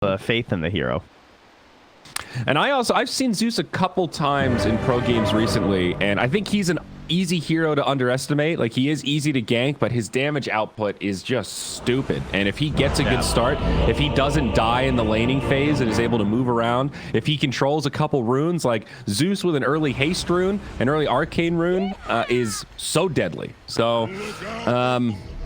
faith in the hero. And I've seen Zeus a couple times in pro games recently, and I think he's an easy hero to underestimate. Like, he is easy to gank, but his damage output is just stupid. And if he gets a good start, if he doesn't die in the laning phase and is able to move around, if he controls a couple runes, like Zeus with an early haste rune, an early arcane rune, is so deadly. So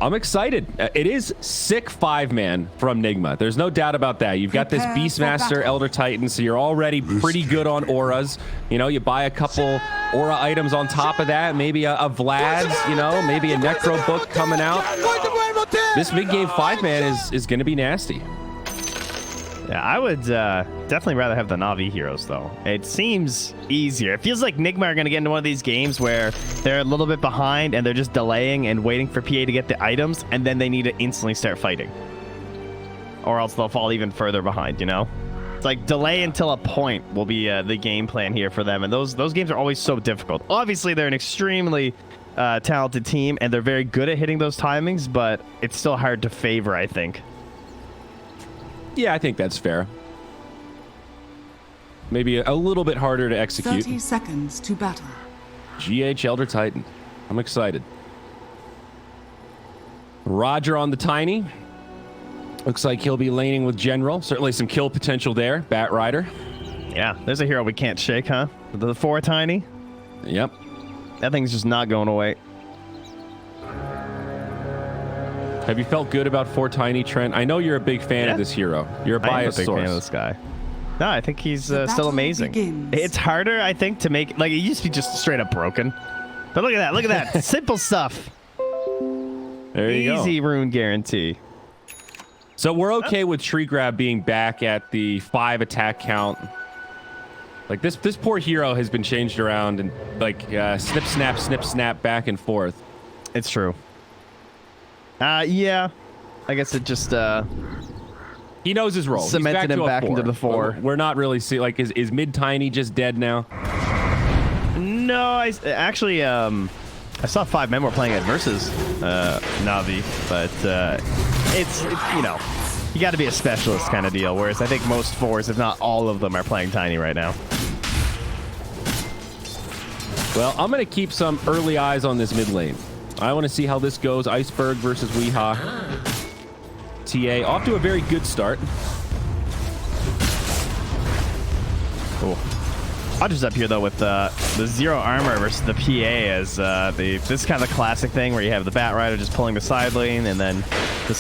I'm excited. It is sick 5-man from Nigma. There's no doubt about that. You've got this Beastmaster Elder Titan, so you're already pretty good on auras. You know, you buy a couple aura items on top of that, maybe a Vlad's, you know, maybe a Necro book coming out. This mid-game 5-man is going to be nasty. Yeah, I would definitely rather have the Navi heroes, though. It seems easier. It feels like Nigma are going to get into one of these games where they're a little bit behind and they're just delaying and waiting for PA to get the items, and then they need to instantly start fighting. Or else they'll fall even further behind, you know? It's like delay until a point will be the game plan here for them, and those games are always so difficult. Obviously, they're an extremely talented team, and they're very good at hitting those timings, but it's still hard to favor, I think. Yeah, I think that's fair. Maybe a little bit harder to execute. 30 seconds to battle. GH Elder Titan. I'm excited. Roger on the Tiny. Looks like he'll be laning with General. Certainly some kill potential there. Bat Rider. Yeah, there's a hero we can't shake, huh? The 4 Tiny. Yep. That thing's just not going away. Have you felt good about 4 Tiny, Trent? I know you're a big fan of this hero. You're a biased source. I am a big fan of this guy. No, I think he's still amazing. Begins. It's harder, I think, to make... Like, it used to be just straight up broken. But look at that. Look at that. Simple stuff. There you go. Easy rune guarantee. So we're okay with Tree Grab being back at the 5 attack count. Like, this poor hero has been changed around and, like, snip, snap, back and forth. It's true. Yeah. I guess it just... He knows his role. Cemented him back into the 4. We're not really see like is mid Tiny just dead now? No, I saw 5 men were playing it versus Navi, but it's you know, you got to be a specialist kind of deal. Whereas I think most 4s, if not all of them, are playing Tiny right now. Well, I'm gonna keep some early eyes on this mid lane. I want to see how this goes. Iceberg versus Weehaw. TA off to a very good start. Cool. Roger's up here though with the 0 armor versus the PA as this is kind of the classic thing where you have the Bat Rider just pulling the side lane, and then the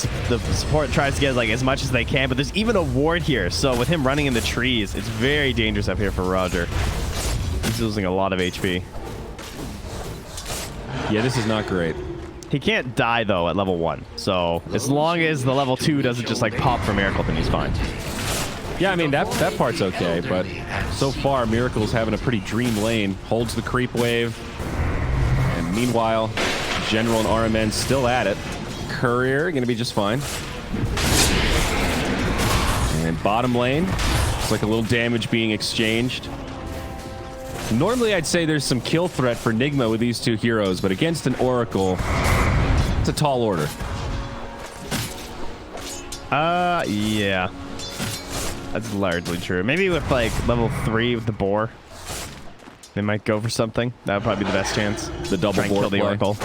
support tries to get like as much as they can, but there's even a ward here, so with him running in the trees, it's very dangerous up here for Roger. He's losing a lot of HP. Yeah, this is not great. He can't die though at level 1, so as long as the level 2 doesn't just like pop for Miracle, then he's fine. Yeah, I mean that part's okay, but so far Miracle's having a pretty dream lane. Holds the creep wave, and meanwhile General and RMN still at it. Courier gonna be just fine. And bottom lane, it's like a little damage being exchanged. Normally I'd say there's some kill threat for Nigma with these 2 heroes, but against an Oracle, it's a tall order. Yeah. That's largely true. Maybe with like level 3 with the boar, they might go for something. That would probably be the best chance. The double boar kill the Oracle.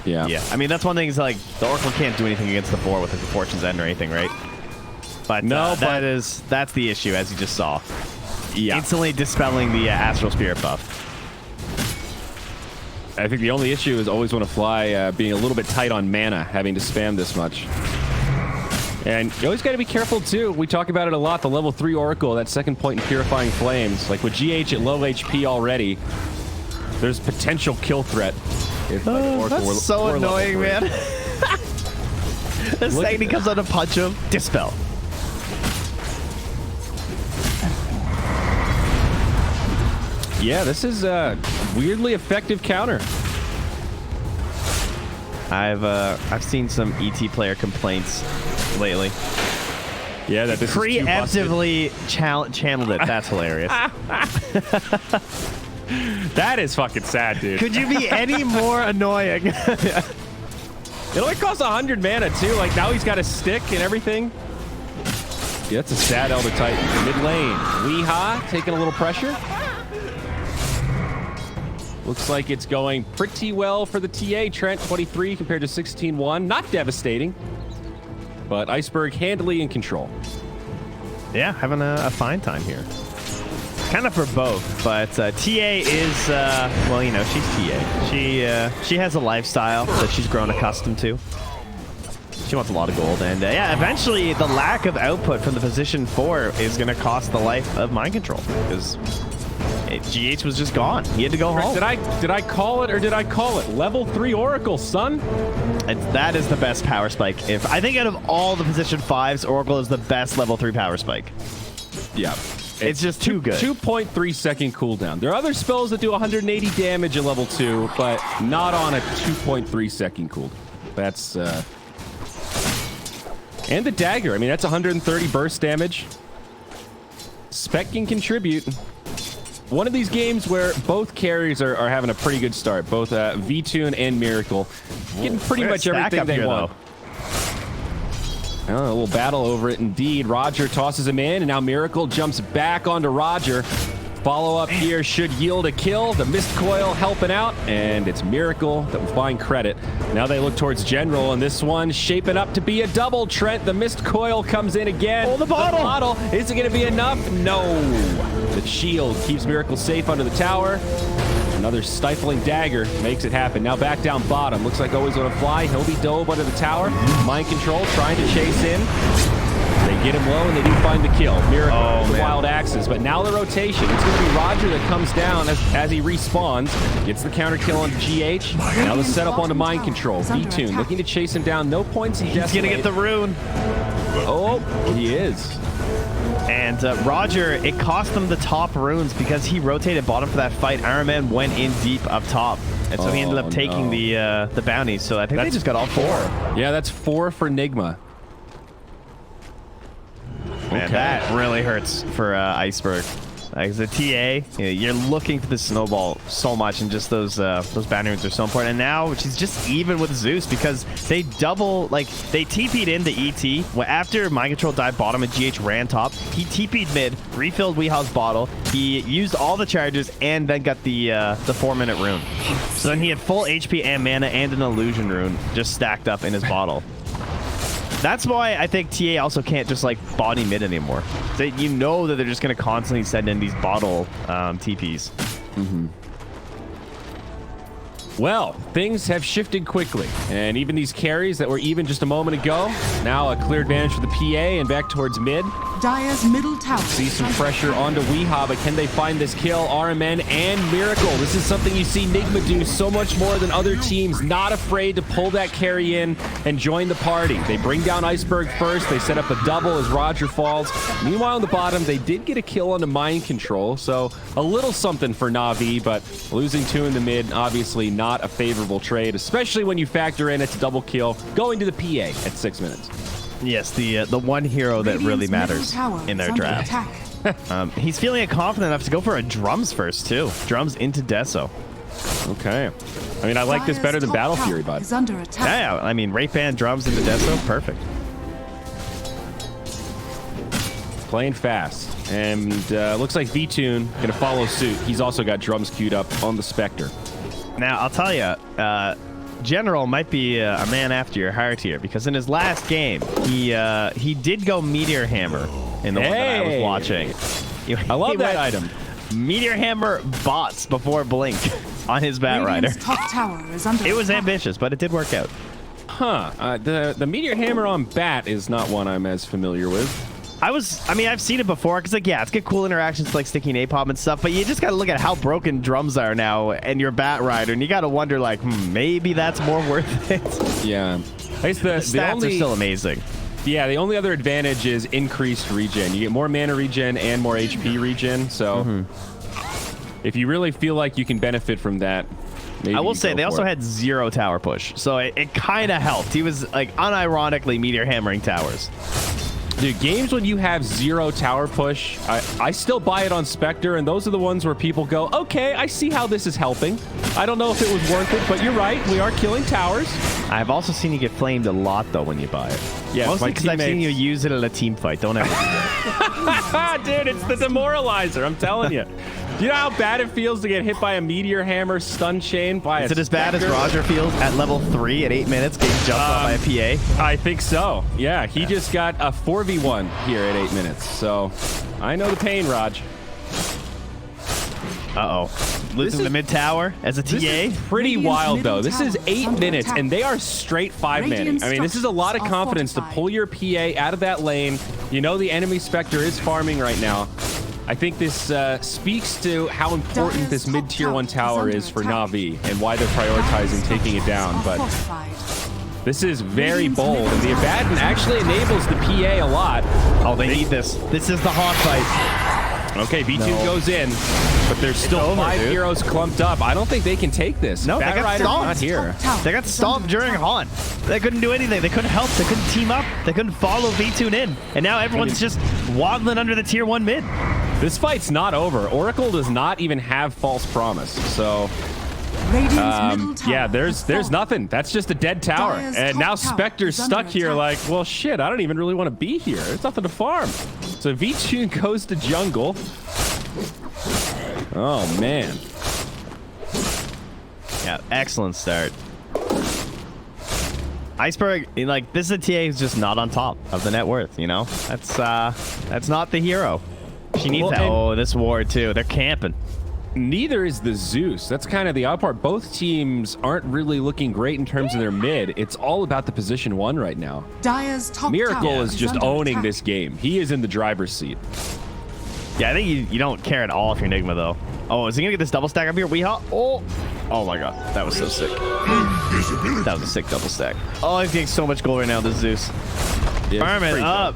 Yeah. Yeah. I mean, that's one thing is like the Oracle can't do anything against the boar with his Fortune's End or anything, right? But no, that's the issue, as you just saw. Yeah. Instantly dispelling the Astral Spirit buff. I think the only issue is always want to fly being a little bit tight on mana, having to spam this much. And you always got to be careful too. We talk about it a lot. The level 3 Oracle, that second point in Purifying Flames, like with GH at low HP already, there's potential kill threat. If, like, Oracle that's so annoying, man. The second he comes out to punch him, dispel. Yeah, this is a weirdly effective counter. I've seen some ET player complaints lately. Yeah, that this preemptively channeled it. That's hilarious. That is fucking sad, dude. Could you be any more annoying? It only costs 100 mana too. Like now he's got a stick and everything. Yeah, that's a sad Elder Titan. Mid lane. Weeha taking a little pressure. Looks like it's going pretty well for the TA. Trent 23 compared to 16-1. Not devastating, but Iceberg handily in control. Yeah, having a fine time here. Kind of for both, but TA is, well, you know, she's TA. She has a lifestyle that she's grown accustomed to. She wants a lot of gold, and yeah, eventually the lack of output from the position 4 is going to cost the life of Mind Control, because GH was just gone. He had to go home. Did I call it, or did I call it? Level 3 Oracle, son. And that is the best power spike. If I think out of all the position 5s, Oracle is the best level 3 power spike. Yeah. It's just too good. 2.3 second cooldown. There are other spells that do 180 damage at level 2, but not on a 2.3 second cooldown. That's and the dagger. I mean, that's 130 burst damage. Spec can contribute. One of these games where both carries are having a pretty good start. Both V-Tune and Miracle getting pretty much everything they want. Oh, a little battle over it indeed. Roger tosses him in, and now Miracle jumps back onto Roger. Follow-up here should yield a kill. The Mist Coil helping out, and it's Miracle that will find credit. Now they look towards General, and this one shaping up to be a double. Trent, the Mist Coil comes in again. Oh, the bottle! Is it going to be enough? No. The shield keeps Miracle safe under the tower. Another stifling dagger makes it happen. Now back down bottom. Looks like always on a fly. He'll be dove under the tower. Mind Control trying to chase in. They get him low, and they do find the kill. Miracle with the wild axes. But now the rotation. It's going to be Roger that comes down as he respawns. Gets the counter kill on GH. Now the setup onto Mind Control. V-Tune looking to chase him down. No points in Decimate. He's going to get the rune. Oh, he is. And Roger, it cost them the top runes because he rotated bottom for that fight. Iron Man went in deep up top. And so he ended up taking the bounties. So I think they just got all 4. Yeah, that's 4 for Nigma. Man, that really hurts for Iceberg. As a TA, you're looking for the snowball so much, and just those bounty runes are so important. And now she's just even with Zeus because they double, like, they TP'd in the ET. After Mind Control died bottom and GH ran top, he TP'd mid, refilled Weeha's bottle. He used all the charges and then got the 4-minute rune. So then he had full HP and mana and an illusion rune just stacked up in his bottle. That's why I think TA also can't just, like, body mid anymore. You know that they're just going to constantly send in these bottle TPs. Mm-hmm. Well, things have shifted quickly, and even these carries that were even just a moment ago, now a clear advantage for the PA and back towards mid. Dire's middle tower. See some pressure onto Weeha, but can they find this kill? RMN and Miracle. This is something you see Nigma do so much more than other teams. Not afraid to pull that carry in and join the party. They bring down Iceberg first. They set up a double as Roger falls. Meanwhile, on the bottom, they did get a kill onto Mind Control, so a little something for NAVI, but losing 2 in the mid, obviously not a favorable trade, especially when you factor in it's a double kill going to the PA at 6 minutes. Yes, the one hero that really matters in their draft. He's feeling confident enough to go for a drums first, too. Drums into Deso. Okay. I mean, I like this better than Battle Fury, bud. Yeah, I mean, Wraith Band, drums into Deso, perfect. Playing fast. And looks like V-Tune going to follow suit. He's also got drums queued up on the Spectre. Now, I'll tell you, General might be a man after your heart here, because in his last game, he did go Meteor Hammer in the one that I was watching. I love that item. Meteor Hammer bots before Blink on his Bat Rider. Top tower is under it was ambitious, but it did work out. Huh. The Meteor Hammer on Bat is not one I'm as familiar with. I mean, I've seen it before, because, like, yeah, it's got cool interactions like sticking napalm and stuff, but you just got to look at how broken drums are now and your Bat Rider, and you got to wonder, like, maybe that's more worth it. Yeah. I guess the stats are still amazing. Yeah, the only other advantage is increased regen. You get more mana regen and more HP regen, so if you really feel like you can benefit from that, maybe I will say they also had 0 tower push, so it kind of helped. He was, like, unironically Meteor Hammering towers. Dude, games when you have 0 tower push, I still buy it on Spectre, and those are the ones where people go, okay, I see how this is helping. I don't know if it was worth it, but you're right. We are killing towers. I've also seen you get flamed a lot, though, when you buy it. Yeah, mostly because I've seen you use it in a team fight. Don't ever do that. Dude, it's the demoralizer. I'm telling you. Do you know how bad it feels to get hit by a meteor hammer, stun chain by Is it as bad as Roger feels at level 3 at 8 minutes getting jumped on by a PA? I think so. Yeah, he just got a 4v1 here at 8 minutes. So I know the pain, Raj. Uh-oh. Losing the mid tower as a TA? This is pretty wild, though. This is 8 minutes, and they are straight 5-manning. I mean, this is a lot of confidence to pull your PA out of that lane. You know the enemy Spectre is farming right now. I think this speaks to how important this mid-tier 1 tower is for NAVI and why they're prioritizing taking it down. But this is very bold, and the Abaddon actually enables the PA a lot. Oh, they need this. This is the hog fight. Okay, V2 goes in, but there's still 5 heroes clumped up. I don't think they can take this. No, Bat they got Rider's stomped. not here. They got stomped during Haunt. They couldn't do anything. They couldn't help. They couldn't team up. They couldn't follow V2 in. And now everyone's just waddling under the tier 1 mid. This fight's not over. Oracle does not even have false promise. So, yeah, there's nothing. That's just a dead tower. And now Spectre's stuck here like, well, shit, I don't even really want to be here. There's nothing to farm. So V2 goes to jungle. Oh, man. Yeah, excellent start. Iceberg, like, this is a TA who's just not on top of the net worth, you know? That's not the hero. She needs that. Oh, this ward, too. They're camping. Neither is the Zeus. That's kind of the odd part. Both teams aren't really looking great in terms of their mid. It's all about the position 1 right now. Miracle is just owning this game. He is in the driver's seat. Yeah, I think you don't care at all if you're Nigma, though. Oh, is he going to get this double stack up here? Oh my god. That was so sick. That was a sick double stack. Oh, he's getting so much gold right now, this Zeus. Farm it up.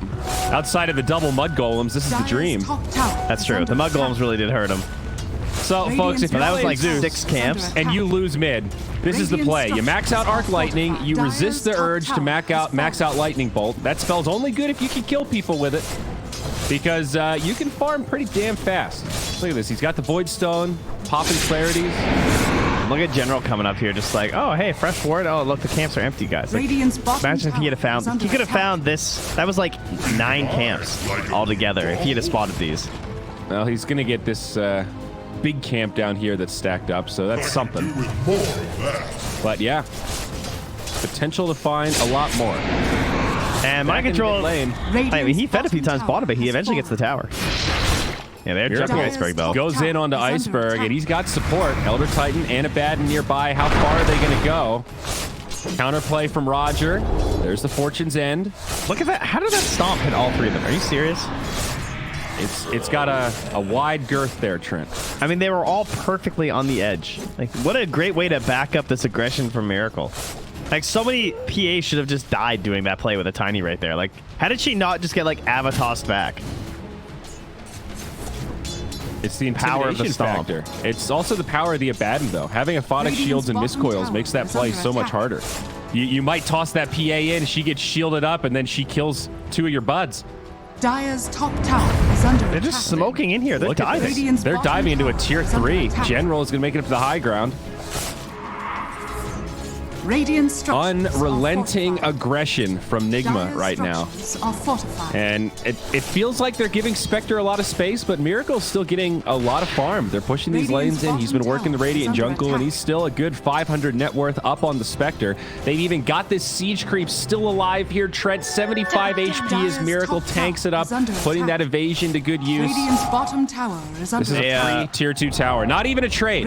Outside of the double mud golems, this is the dream. That's true. The mud golems really did hurt him. So, folks, if that was like Zeus 6 camps, and you lose mid, this is the play. You max out Arc Lightning, you resist the urge to max out Lightning Bolt. That spell's only good if you can kill people with it, because you can farm pretty damn fast. Look at this. He's got the Void Stone, popping clarities. Look at General coming up here, just like, oh, hey, fresh ward. Oh, look, the camps are empty, guys. Like, imagine if he had found, he could have found this. That was like 9 camps altogether if he had spotted these. Well, he's going to get this big camp down here that's stacked up, so that's something. But yeah, potential to find a lot more. And mind control lane. I mean, he fed a few times bottom, but he eventually gets the tower. Yeah, they're jumping Iceberg, though. Goes in onto Iceberg, and he's got support. Elder Titan and Abaddon nearby. How far are they going to go? Counterplay from Roger. There's the Fortune's End. Look at that. How did that stomp hit all 3 of them? Are you serious? It's got a wide girth there, Trent. I mean, they were all perfectly on the edge. Like, what a great way to back up this aggression from Miracle. Like, so many PAs should have just died doing that play with a Tiny right there. Like, how did she not just get, like, Avatossed back? It's the power of the factor. It's also the power of the Abaddon, though. Having Aphotic shields and miscoils makes that play so much harder. You might toss that PA in, she gets shielded up, and then she kills 2 of your buds. Dire's top tower is under They're just smoking in here. They're diving. They're diving into a tier 3. General is going to make it up to the high ground. Unrelenting aggression from Nigma right now. And it feels like they're giving Spectre a lot of space, but Miracle's still getting a lot of farm. They're pushing these lanes in. He's been working the Radiant jungle, and he's still a good 500 net worth up on the Spectre. They've even got this siege creep still alive here. Trent, 75 HP as Miracle tanks it up, putting that evasion to good use. This is a free tier 2 tower. Not even a trade,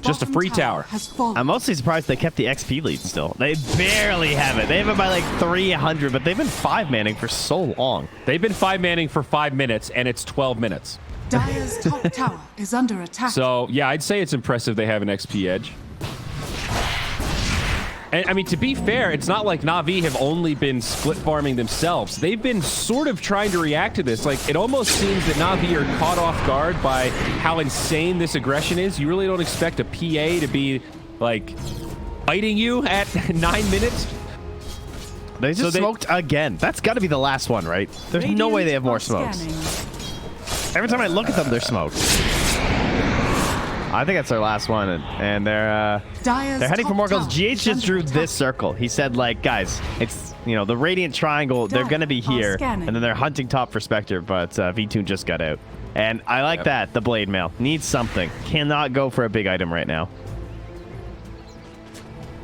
just a free tower. I'm mostly surprised they kept the XP lead still. They barely have it. They have it by like 300, but they've been 5-manning for so long. They've been 5-manning for 5 minutes, and it's 12 minutes. Dire's top tower is under attack. So, yeah, I'd say it's impressive they have an XP edge. And, I mean, to be fair, it's not like NAVI have only been split farming themselves. They've been sort of trying to react to this. Like, it almost seems that NAVI are caught off guard by how insane this aggression is. You really don't expect a PA to be, like, fighting you at 9 minutes. They just smoked again. That's got to be the last one, right? There's no way they have more smokes. Every time I look at them, they're smoked. I think that's their last one, and they're heading for more goals. GH just drew this circle. He said, like, guys, it's, you know, the Radiant Triangle, they're going to be here, and then they're hunting top for Spectre, but V2 just got out. And I like that, the Blade Mail. Needs something. Cannot go for a big item right now.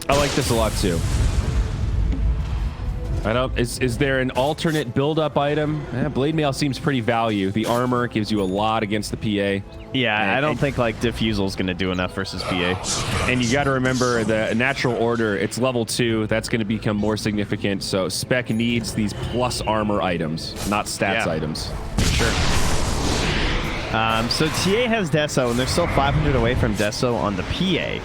I like this a lot, too. I don't. Is there an alternate build-up item? Blade Mail seems pretty value. The armor gives you a lot against the PA. Yeah, I don't think like Diffusal's going to do enough versus PA. And you got to remember the natural order. It's level 2. That's going to become more significant. So Spec needs these plus armor items, not stats items. Sure. So TA has Deso, and they're still 500 away from Deso on the PA.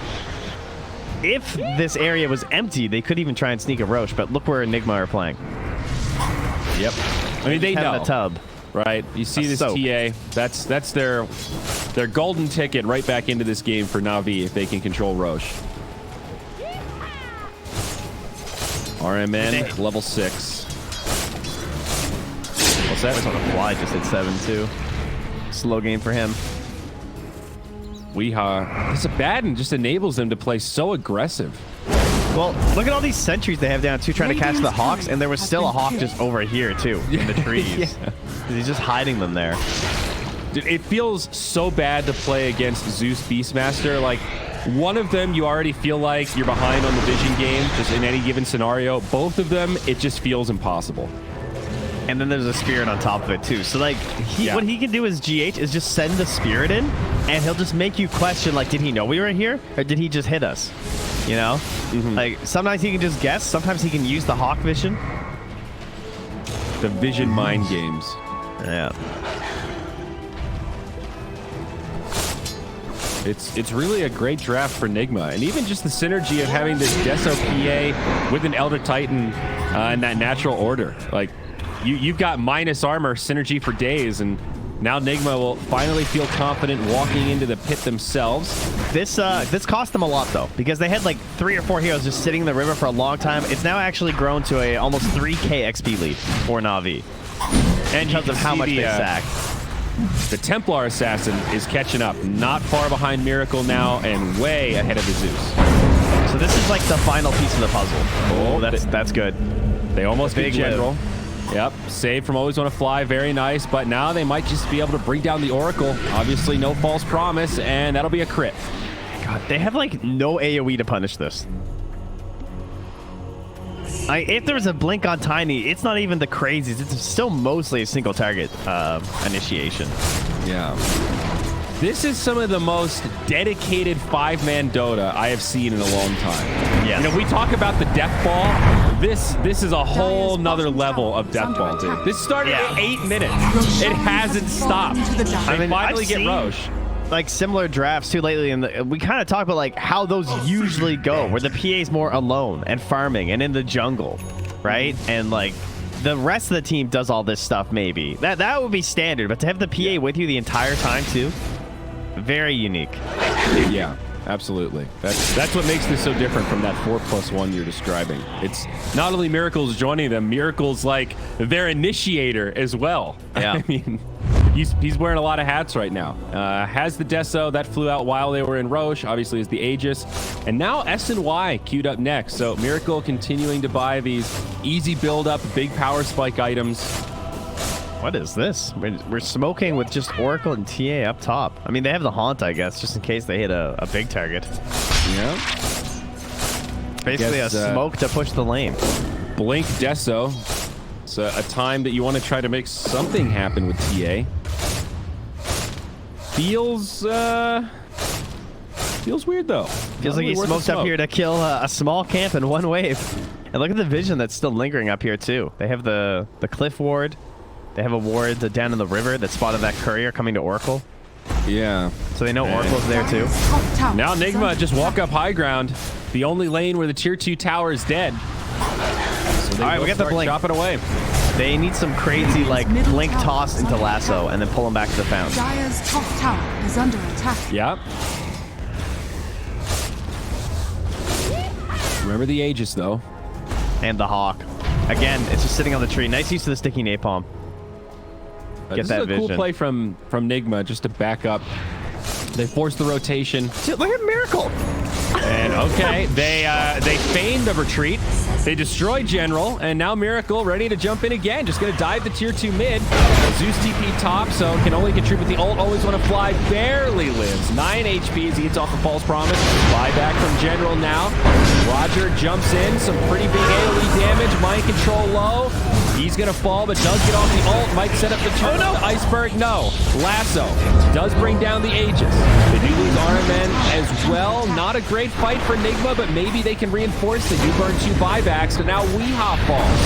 If this area was empty, they could even try and sneak a Roche, but look where Nigma are playing. Yep. I mean, they know. The tub. Right? You see this TA. That's their golden ticket right back into this game for Na'Vi if they can control Roche. RMN, level 6. What's that? On the fly, just hit 7, too. Slow game for him. Weehaw. This Abaddon just enables them to play so aggressive. Well, look at all these sentries they have down, too, trying to catch the Hawks, and there was still a Hawk just over here, too, in the trees. He's just hiding them there. Dude, it feels so bad to play against Zeus Beastmaster. Like, one of them, you already feel like you're behind on the vision game, just in any given scenario. Both of them, it just feels impossible. And then there's a Spirit on top of it, too. So, like, what he can do as GH is just send the Spirit in, and he'll just make you question, like, did he know we were here? Or did he just hit us? You know? Like, sometimes he can just guess. Sometimes he can use the Hawk vision. The vision mind games. Yeah. It's really a great draft for Nigma. And even just the synergy of having this Deso PA with an Elder Titan in that natural order. Like, you've got minus armor synergy for days, and now Nigma will finally feel confident walking into the pit themselves. This cost them a lot, though, because they had like 3 or 4 heroes just sitting in the river for a long time. It's now actually grown to a almost 3k XP lead for Na'Vi. And because of how much they sacked. The Templar Assassin is catching up, not far behind Miracle now, and way ahead of the Zeus. So this is like the final piece of the puzzle. Oh, that's good. They almost get General. Yep, save from Always Want to Fly, very nice, but now they might just be able to bring down the Oracle. Obviously, no false promise, and that'll be a crit. God, they have like no AoE to punish this. If there was a blink on Tiny, it's not even the crazies. It's still mostly a single target initiation. Yeah. This is some of the most dedicated 5-man Dota I have seen in a long time. Yes. You know, we talk about the Death Ball. This is a whole nother level of Death Ball, dude. This started at 8 minutes. It hasn't stopped. I mean, finally get Roche. Like similar drafts too lately, and we kind of talk about like how those usually go, where the PA's more alone and farming and in the jungle, right? And like the rest of the team does all this stuff. Maybe that would be standard, but to have the PA with you the entire time too, very unique. Yeah, absolutely. That's what makes this so different from that 4+1 you're describing. It's not only Miracle's joining them, Miracle's like their initiator as well. Yeah. I mean, he's wearing a lot of hats right now. Has the Deso that flew out while they were in Roche, obviously is the Aegis, and now S and Y queued up next. So Miracle continuing to buy these easy build up, big power spike items. What is this? We're smoking with just Oracle and TA up top. I mean, they have the Haunt, I guess, just in case they hit a big target. Yeah. Basically a smoke to push the lane. Blink Deso. It's a time that you want to try to make something happen with TA. Feels weird, though. Feels like he smoked up here to kill a small camp in one wave. And look at the vision that's still lingering up here, too. They have the cliff ward. They have a ward down in the river that spotted that courier coming to Oracle. Yeah. So they know Oracle's there, too. Now Nigma just walk up high ground. The only lane where the tier 2 tower is dead. So all right, we got the blink. Chop it away. They need some crazy, like, blink toss into lasso and then pull them back to the fountain. Dire's top tower is under attack. Yeah. Remember the Aegis, though. And the Hawk. Again, it's just sitting on the tree. Nice use of the sticky napalm. Get This that is a vision. cool play from Nigma just to back up. They force the rotation. Dude, look at Miracle. And okay, they feign the retreat. They destroy General, and now Miracle ready to jump in again. Just gonna dive the tier 2 mid. Zeus TP top, so can only contribute the ult. Always want to fly. Barely lives. 9 HP as he gets off a false promise. Buyback from General now. Roger jumps in. Some pretty big AoE damage. Mind control low. He's gonna fall, but does get off the ult. Might set up the turn. Oh, no. Iceberg, no. Lasso does bring down the Aegis. They do lose RMN as well. Not a great fight for Nigma, but maybe they can reinforce the U-Burn 2 buybacks. So now Weehaw falls.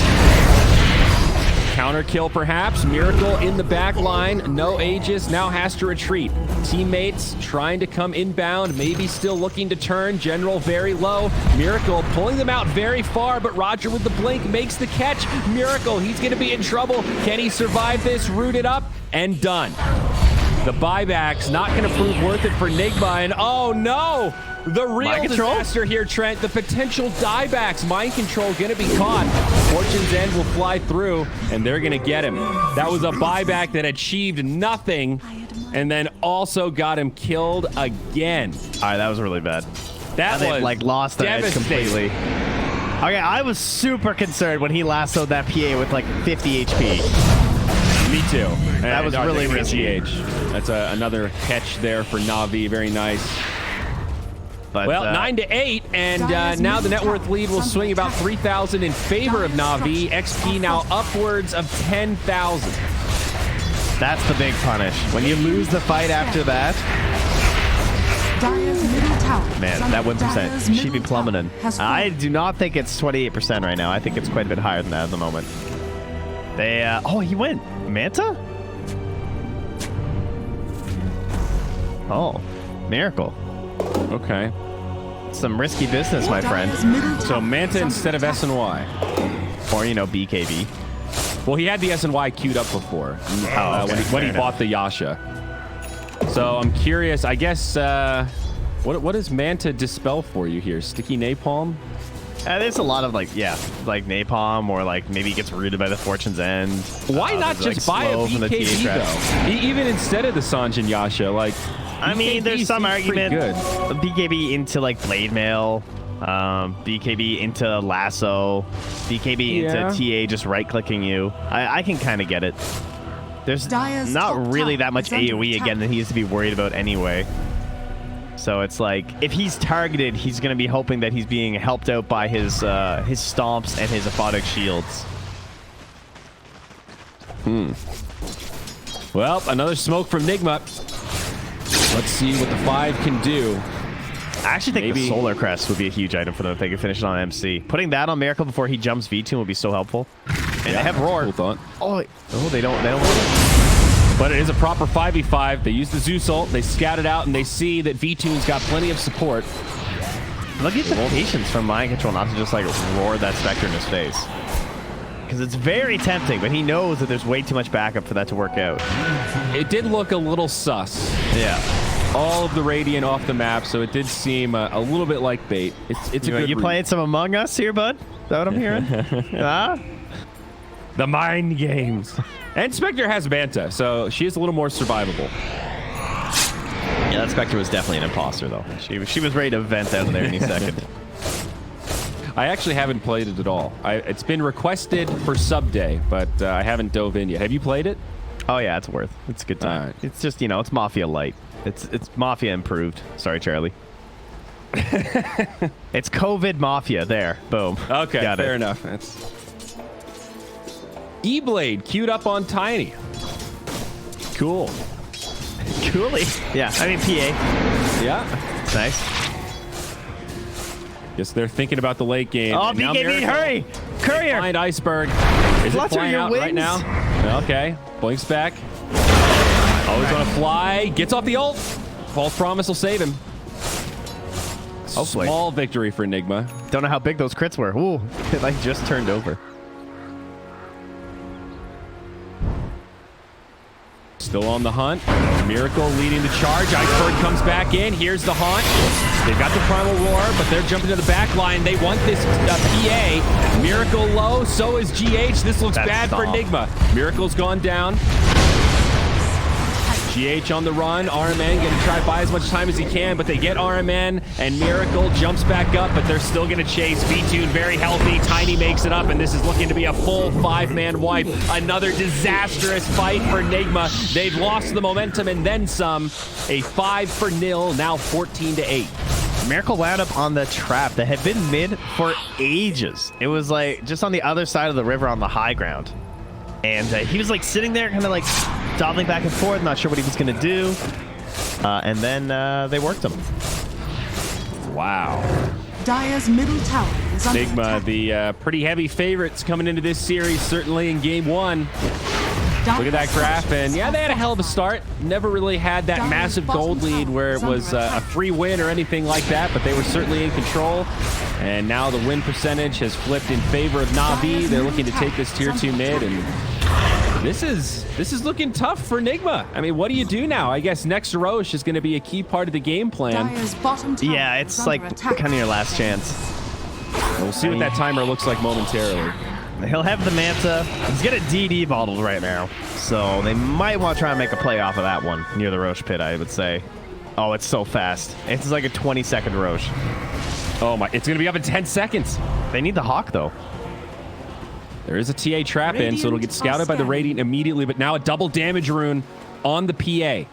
Counter kill perhaps. Miracle in the back line. No Aegis. Now has to retreat. Teammates trying to come inbound. Maybe still looking to turn. General very low. Miracle pulling them out very far, but Roger with the blink makes the catch. Miracle, he's going to be in trouble. Can he survive this? Rooted up and done. The buyback's not going to prove worth it for Nigma. And oh no! The real disaster here, Trent. The potential diebacks. Mind control going to be caught. Fortune's End will fly through, and they're going to get him. That was a buyback that achieved nothing, and then also got him killed again. All right, that was really bad. That was like lost their edge completely. Okay, I was super concerned when he lassoed that PA with like 50 HP. Me too. That was really risky. That's another catch there for Navi. Very nice. But, well, 9-8, and now the net worth lead will swing about 3,000 in favor of Navi. XP now upwards of 10,000. That's the big punish. When you lose the fight after that, man, that win percent should be plummeting. I do not think it's 28% right now. I think it's quite a bit higher than that at the moment. They, oh, he went. Manta? Oh, Miracle. Okay. Some risky business, my friend. So Manta instead of SNY. Or, you know, BKB. Well, he had the SNY queued up before when he bought the Yasha. So I'm curious, I guess, what does Manta dispel for you here? Sticky Napalm? There's a lot of like napalm, or like maybe he gets rooted by the Fortune's End. Why not just buy a BKB though? Even instead of the Sanjin Yasha, like. I mean, there's some argument. Good. BKB into like Blade Mail, BKB into Lasso, BKB into TA just right-clicking you. I can kind of get it. There's not really that much AoE again that he has to be worried about anyway. So it's like, if he's targeted, he's going to be hoping that he's being helped out by his stomps and his aphotic shields. Well, another smoke from Nigma. Let's see what the 5 can do. I actually think the Solar Crest would be a huge item for them if they could finish it on MC. Putting that on Miracle before he jumps V2 would be so helpful. And they have Roar. Cool thought. Oh, they don't. But it is a proper 5v5. They use the Zeus ult. They scout it out, and they see that V2's got plenty of support. Look at the patience from Mind Control not to just like roar that Spectre in his face. Because it's very tempting, but he knows that there's way too much backup for that to work out. It did look a little sus. Yeah. All of the Radiant off the map, so it did seem a little bit like bait. It's a good You playing some Among Us here, bud? Is that what I'm hearing? Huh? The mind games. And Spectre has Manta, so she is a little more survivable. Yeah, that Spectre was definitely an imposter, though. She was ready to vent out there any second. I actually haven't played it at all. It's been requested for sub day, but I haven't dove in yet. Have you played it? Oh yeah, it's worth. It's a good time. Right. It's just, you know, it's Mafia light. It's Mafia improved. Sorry, Charlie. It's COVID Mafia. There, boom. Okay, fair enough. That's E-Blade queued up on Tiny. Cool. Coolie. Yeah, I mean PA. Yeah, it's nice. Guess they're thinking about the late game. Oh, BKB, hurry! Courier! Find Iceberg. Is it flying out right now? Okay. Blinks back. Always on a fly. Gets off the ult. False promise will save him. Hopefully. Small victory for Nigma. Don't know how big those crits were. Ooh, it like just turned over. Still on the hunt. Miracle leading the charge. Iceberg comes back in. Here's the haunt. They've got the Primal Roar, but they're jumping to the back line. They want this PA. Miracle low. So is GH. This looks bad for Nigma. Miracle's gone down. GH on the run. RMN going to try to buy as much time as he can, but they get RMN, and Miracle jumps back up, but they're still going to chase. V-Tune very healthy. Tiny makes it up, and this is looking to be a full 5-man wipe. Another disastrous fight for Nigma. They've lost the momentum and then some. A 5-0, now 14-8. Miracle wound up on the trap that had been mid for ages. It was like just on the other side of the river on the high ground. And he was like sitting there kind of like dawdling back and forth, not sure what he was going to do. And then they worked him. Wow. Dire's middle tower is under Nigma, attack. the pretty heavy favorites coming into this series, certainly in game 1. Look at that graph, and yeah, they had a hell of a start. Never really had that massive gold lead where it was a free win or anything like that, but they were certainly in control. And now the win percentage has flipped in favor of NAVI. They're looking to take this tier 2 mid, and this is looking tough for Nigma. I mean, what do you do now? I guess next Roche is going to be a key part of the game plan. Dire's bottom tower Yeah, is it's under like attack. kind of your last chance. We'll see what that timer looks like momentarily. He'll have the Manta. He's got a DD bottled right now, so they might want to try and make a play off of that one near the Roche pit, I would say. Oh, it's so fast. It's like a 20-second Roche. Oh my, it's going to be up in 10 seconds. They need the Hawk, though. There is a TA trap in, so it'll get scouted by the Radiant immediately, but now a double damage rune on the PA.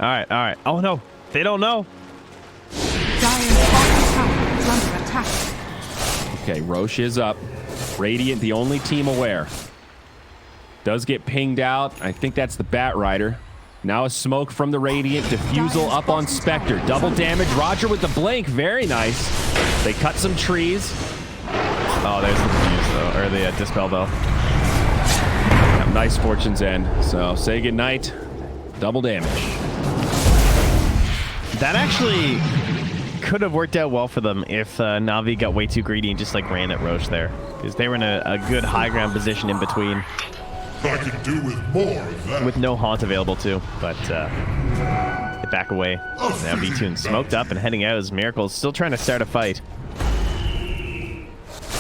All right, all right. Oh, no. They don't know. Dire's bottom tower is under attack. Okay, Roche is up. Radiant, the only team aware. Does get pinged out. I think that's the Bat Rider. Now a smoke from the Radiant. Diffusal up on Spectre. Double damage. Roger with the blink. Very nice. They cut some trees. Oh, there's the Diffuse, though, or the Dispel, though. Yeah, nice Fortune's End. So say goodnight. Double damage. That actually could have worked out well for them if Navi got way too greedy and just like ran at Roche there, because they were in a good high ground position in between. I could do with more of that. With no haunt available too, but they back away. Now V-Tune smoked up and heading out as Miracle still trying to start a fight.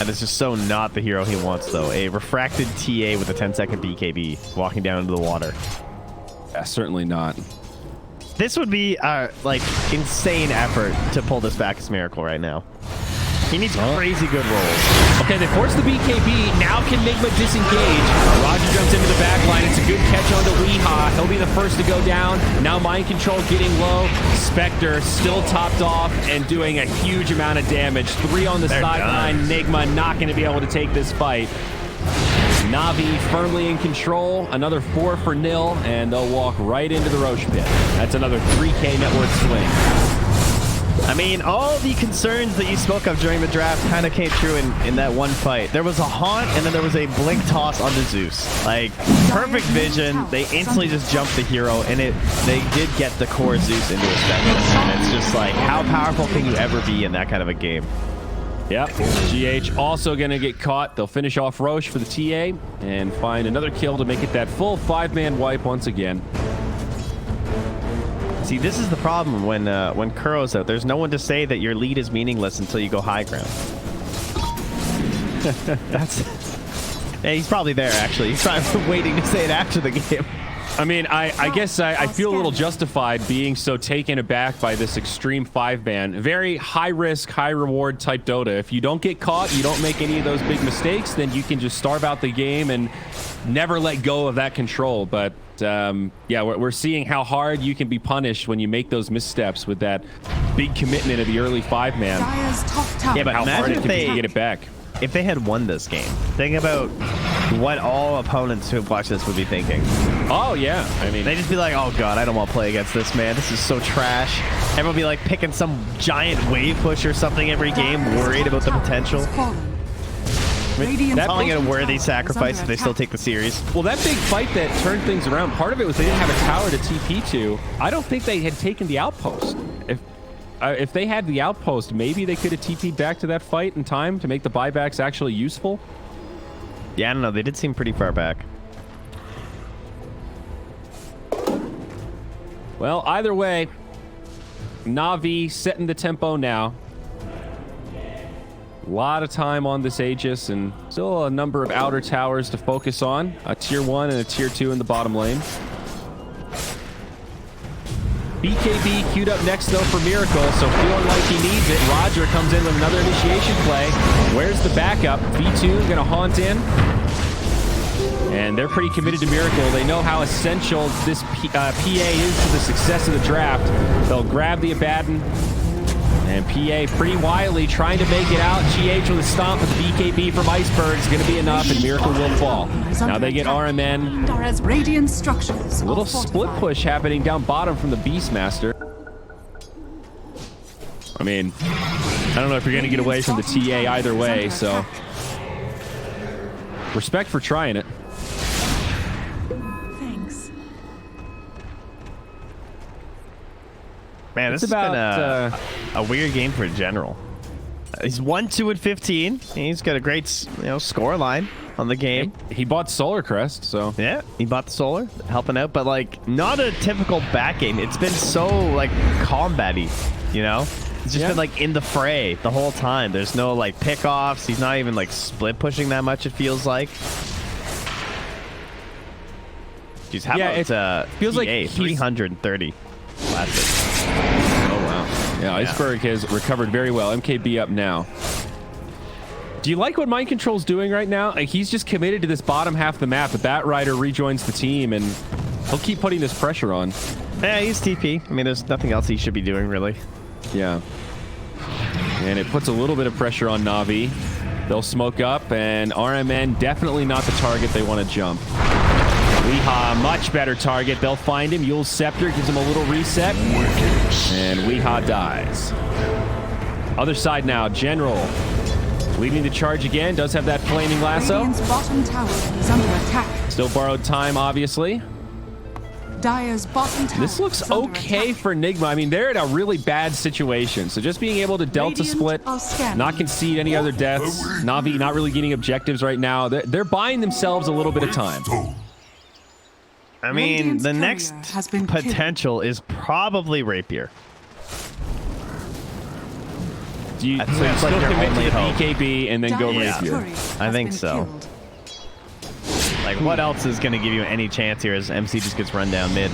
And it's just so not the hero he wants, though. A refracted TA with a 10-second BKB walking down into the water. Yeah, certainly not. This would be like insane effort to pull this back as Miracle right now. He needs crazy good rolls. Okay, they force the BKB. Now can Nigma disengage? Roger jumps into the back line. It's a good catch onto Weehaw. He'll be the first to go down. Now Mind Control getting low. Spectre still topped off and doing a huge amount of damage. 3 on the sideline. Nigma not going to be able to take this fight. Navi firmly in control. Another 4 for nil, and they'll walk right into the Roche pit. That's another 3K network swing. I mean, all the concerns that you spoke of during the draft kind of came true in that one fight. There was a haunt, and then there was a blink toss onto Zeus. Like, perfect vision. They instantly just jumped the hero, and they did get the core Zeus into a Spectre. And it's just like, how powerful can you ever be in that kind of a game? Yep, GH also going to get caught. They'll finish off Roche for the TA and find another kill to make it that full 5-man wipe once again. See, this is the problem when Kuro's out. There's no one to say that your lead is meaningless until you go high ground. Yeah, he's probably there, actually. He's probably waiting to say it after the game. I mean, I guess I feel a little justified being so taken aback by this extreme 5-man. Very high-risk, high-reward type Dota. If you don't get caught, you don't make any of those big mistakes, then you can just starve out the game and never let go of that control. But yeah, we're seeing how hard you can be punished when you make those missteps with that big commitment of the early 5-man. Dire's top tower. Yeah, but How hard imagine it if can be to they get it back. if they had won this game. Think about what all opponents who have watched this would be thinking. Oh, yeah. I mean, They'd just be like, oh, God, I don't want to play against this, man. This is so trash. Everyone would be like picking some giant wave push or something every game, worried about the potential. Calling it a worthy sacrifice if they still take the series. well, that big fight that turned things around, part of it was they didn't have a tower to TP to. I don't think they had taken the outpost. If they had the outpost, maybe they could have TP'd back to that fight in time to make the buybacks actually useful. Yeah, I don't know. They did seem pretty far back. Well, either way, Navi setting the tempo now. A lot of time on this Aegis and still a number of outer towers to focus on. A tier 1 and a tier 2 in the bottom lane. BKB queued up next though for Miracle, so feeling like he needs it. Roger comes in with another initiation play. Where's the backup? V2 gonna haunt in. And they're pretty committed to Miracle. They know how essential this PA is to the success of the draft. They'll grab the Abaddon. And PA pretty wildly trying to make it out. GH with a stomp, but the BKB from Iceberg is going to be enough, and Miracle will fall. Now they get RMN. Radiant structures. A little split push happening down bottom from the Beastmaster. I mean, I don't know if you're going to get away from the TA either way, so respect for trying it. Thanks. Man, this has been a weird game for General. He's 1-2 at 15. He's got a great, score line on the game. He bought Solar Crest, so yeah, he bought the Solar, helping out, but like not a typical back game. It's been so like combat-y, It's just been like in the fray the whole time. There's no like pickoffs. He's not even like split pushing that much. It feels like. Jeez, how about feels like 330 classic. Oh, wow. Yeah, Iceberg has recovered very well. MKB up now. Do you like what Mind Control's doing right now? Like, he's just committed to this bottom half of the map. The Bat Rider rejoins the team, and he'll keep putting this pressure on. Yeah, he's TP. I mean, there's nothing else he should be doing, really. Yeah. And it puts a little bit of pressure on Navi. They'll smoke up, and RMN definitely not the target they want to jump. Weehaw, much better target. They'll find him. Yule's Scepter gives him a little reset. And Weehaw dies. Other side now, General. Leading the charge again. Does have that flaming lasso. Radiant's bottom tower is under attack. Still borrowed time, obviously. Dire's bottom tower. This looks okay for Nigma. I mean, they're in a really bad situation. So just being able to Delta split, not concede any other deaths. Navi not really getting objectives right now. They're buying themselves a little bit of time. I mean, the next potential is probably Rapier. Do you still like commit to the hope. BKB and then go Rapier? I think so. Like, what else is going to give you any chance here as MC just gets run down mid?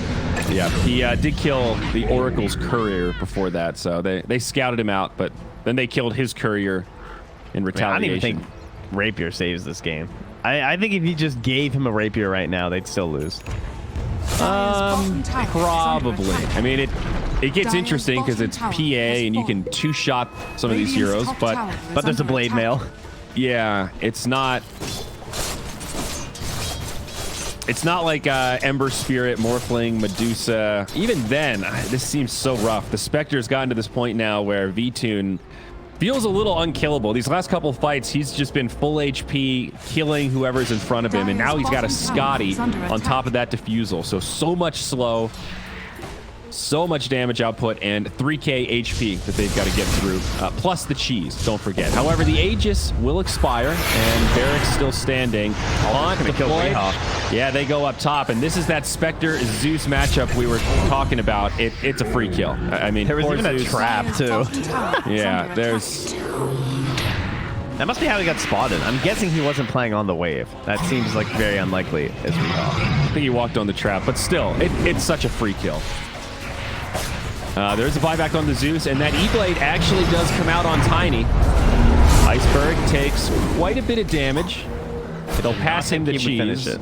Yeah, he did kill the Oracle's courier before that, so they scouted him out, but then they killed his courier in retaliation. I don't even think Rapier saves this game. I think if you just gave him a Rapier right now, they'd still lose. Probably. I mean, it gets interesting because it's PA and you can two-shot some of these heroes, but there's a blade mail. Yeah, it's not like Ember Spirit, Morphling, Medusa. Even then, this seems so rough. The Spectre's gotten to this point now where V-Tune feels a little unkillable. These last couple of fights, he's just been full HP, killing whoever's in front of him, and now he's got a Scotty on top of that Diffusal. So much slow, so much damage output, and 3k HP that they've got to get through, plus the cheese, don't forget. However, the Aegis will expire, and Barrack's still standing. Haunt deployed. Yeah, they go up top, and this is that Spectre-Zeus matchup we were talking about. It's a free kill. I mean, there was even Zeus. a trap, too. Yeah, there's... That must be how he got spotted. I'm guessing he wasn't playing on the wave. That seems like very unlikely as we talk. I think he walked on the trap, but still, it's such a free kill. There's a buyback on the Zeus, and that E-Blade actually does come out on Tiny. Iceberg takes quite a bit of damage. They'll pass him the cheese.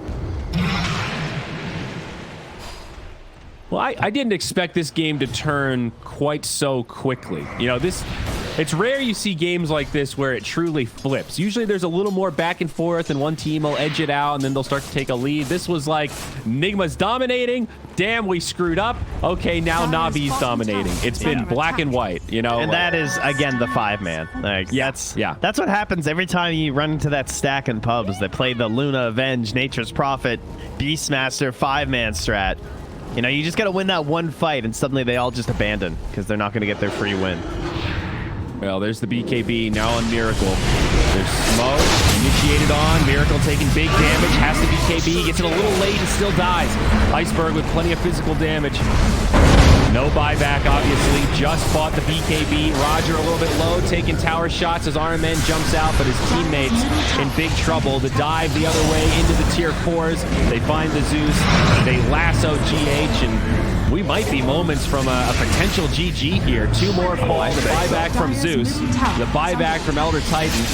Well, I didn't expect this game to turn quite so quickly. It's rare you see games like this where it truly flips. Usually there's a little more back and forth and one team will edge it out and then they'll start to take a lead. This was like Nigma's dominating. Damn, we screwed up. Okay, now Navi's dominating. It's been black and white, And that is, again, the 5-man. Like, that's what happens every time you run into that stack in pubs that play the Luna, Avenge, Nature's Prophet, Beastmaster 5-man strat. You just got to win that one fight and suddenly they all just abandon because they're not going to get their free win. Well, there's the BKB now on Miracle. There's smoke. Initiated on. Miracle taking big damage. Has to be KB. Gets it a little late and still dies. Iceberg with plenty of physical damage. No buyback, obviously. Just bought the BKB. Roger a little bit low, taking tower shots as Iron Man jumps out, but his teammates in big trouble. The dive the other way into the tier 4s. They find the Zeus. They lasso GH, and we might be moments from a potential GG here. 2 more fall. The buyback from Zeus. The buyback from Elder Titan.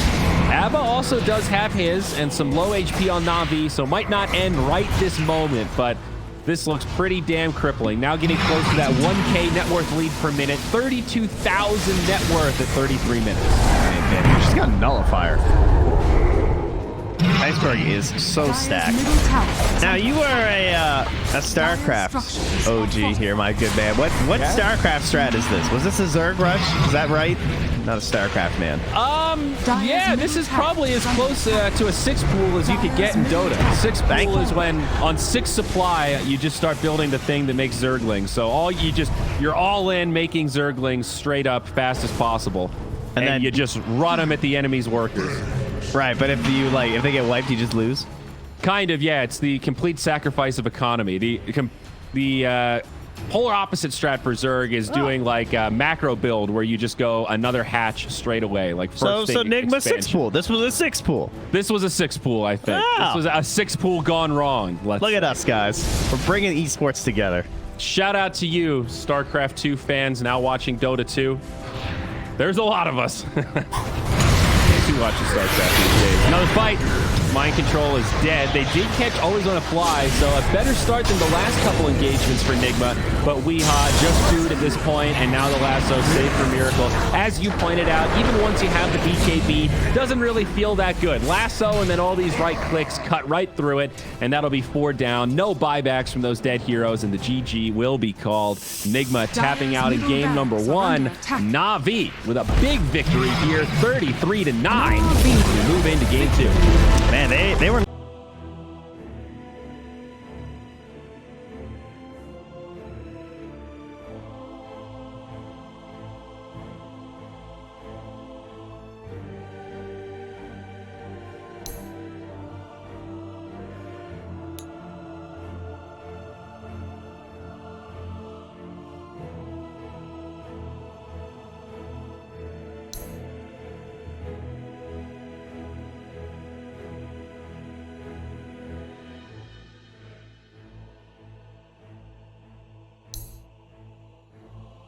Abba also does have his, and some low HP on Navi, so might not end right this moment, but this looks pretty damn crippling. Now getting close to that 1K net worth lead per minute. 32,000 net worth at 33 minutes. Man, she's got a nullifier. Iceberg is so stacked. Now you are a StarCraft OG here, my good man. What StarCraft strat is this? Was this a Zerg rush? Is that right? Not a StarCraft man. Yeah, this is probably as close to a 6 pool as you could get in Dota. 6 pool is when on 6 supply you just start building the thing that makes Zerglings. So you're all in making Zerglings straight up fast as possible, and then you just run them at the enemy's workers. Right, but if they get wiped, you just lose. Kind of, yeah. It's the complete sacrifice of economy. The polar opposite strat for Zerg is doing like a macro build where you just go another hatch straight away, like first so Nigma 6 pool. This was a 6 pool. This was a 6 pool, I think. Wow. This was a 6 pool gone wrong. Look at us, guys. We're bringing esports together. Shout out to you, StarCraft 2 fans now watching Dota 2. There's a lot of us. Who watches StarCraft these days? Another fight. Mind control is dead. They did catch Always on a Fly, so a better start than the last couple engagements for Nigma. But Weeha just food at this point, and now the lasso saved for Miracle. As you pointed out, even once you have the BKB, doesn't really feel that good. Lasso and then all these right clicks cut right through it, and that'll be 4 down. No buybacks from those dead heroes, and the GG will be called. Nigma tapping out in game number 1. Navi with a big victory here, 33-9. We move into game 2. Man, they were